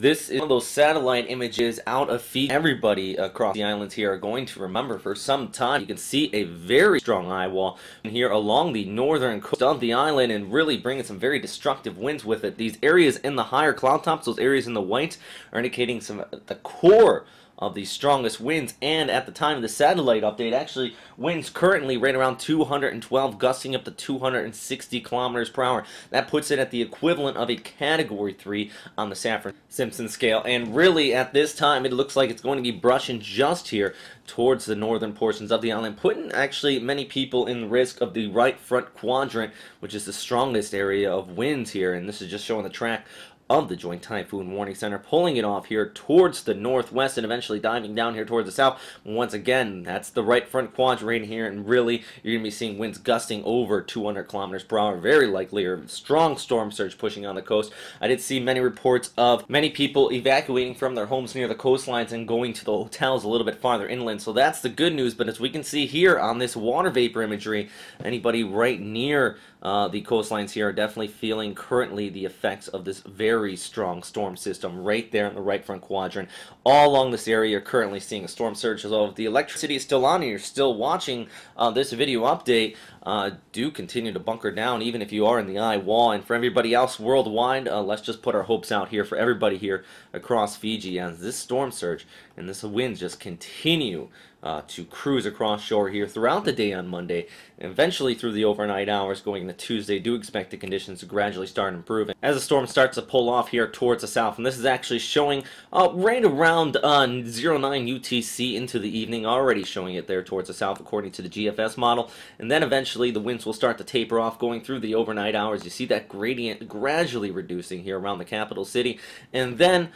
This is one of those satellite images out of Fiji. Everybody across the islands here are going to remember for some time. You can see a very strong eye wall here along the northern coast of the island and really bringing some very destructive winds with it. These areas in the higher cloud tops, those areas in the white, are indicating the core of the strongest winds, and at the time of the satellite update, actually winds currently right around 212, gusting up to 260 kilometers per hour. That puts it at the equivalent of a Category 3 on the Saffir-Simpson scale, and really at this time it looks like it's going to be brushing just here towards the northern portions of the island, putting actually many people in risk of the right front quadrant, which is the strongest area of winds here, and this is just showing the track of the Joint Typhoon Warning Center, pulling it off here towards the northwest and eventually diving down here towards the south. Once again, that's the right front quadrant here, and really you're going to be seeing winds gusting over 200 kilometers per hour, very likely, or strong storm surge pushing on the coast. I did see many reports of many people evacuating from their homes near the coastlines and going to the hotels a little bit farther inland, so that's the good news. But as we can see here on this water vapor imagery, anybody right near the coastlines here are definitely feeling currently the effects of this very strong storm system right there in the right front quadrant. All along this area, you're currently seeing a storm surge. As well, if the electricity is still on and you're still watching this video update, do continue to bunker down, even if you are in the eye wall. And for everybody else worldwide, let's just put our hopes out here for everybody here across Fiji as this storm surge and this wind just continue to cruise across shore here throughout the day on Monday, and eventually through the overnight hours going into Tuesday. Do expect the conditions to gradually start improving as the storm starts to pull off here towards the south, and this is actually showing right around 09 UTC into the evening, already showing it there towards the south according to the GFS model, and then eventually the winds will start to taper off going through the overnight hours. You see that gradient gradually reducing here around the capital city, and then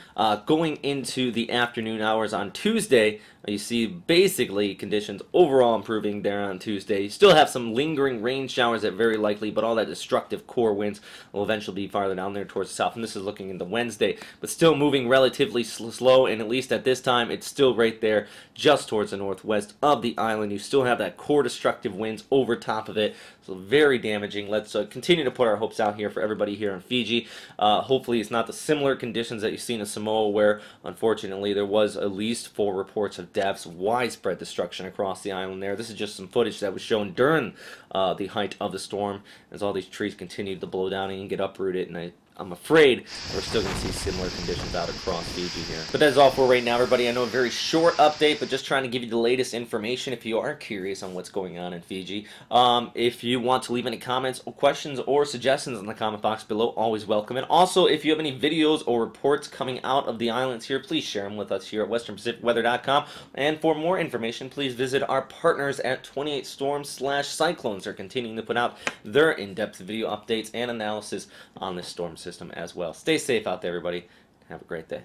going into the afternoon hours on Tuesday, you see basically conditions overall improving there on Tuesday. You still have some lingering rain showers that very likely, but all that destructive core winds will eventually be farther down there towards the south, and this is looking into Wednesday, but still moving relatively slow, and at least at this time it's still right there just towards the northwest of the island. You still have that core destructive winds over top of it, so very damaging. Let's continue to put our hopes out here for everybody here in Fiji. Hopefully it's not the similar conditions that you've seen in Samoa, where unfortunately there was at least 4 reports of deaths, widespread destruction across the island there. This is just some footage that was shown during the height of the storm as all these trees continued to blow down and get uprooted, and I'm afraid we're still going to see similar conditions out across Fiji here. But that's all for right now, everybody. I know a very short update, but just trying to give you the latest information if you are curious on what's going on in Fiji. If you want to leave any comments or questions or suggestions in the comment box below, always welcome. And also, if you have any videos or reports coming out of the islands here, please share them with us here at westernpacificweather.com. And for more information, please visit our partners at 28storms/cyclones. They're continuing to put out their in-depth video updates and analysis on this storm system as well. Stay safe out there, everybody. Have a great day.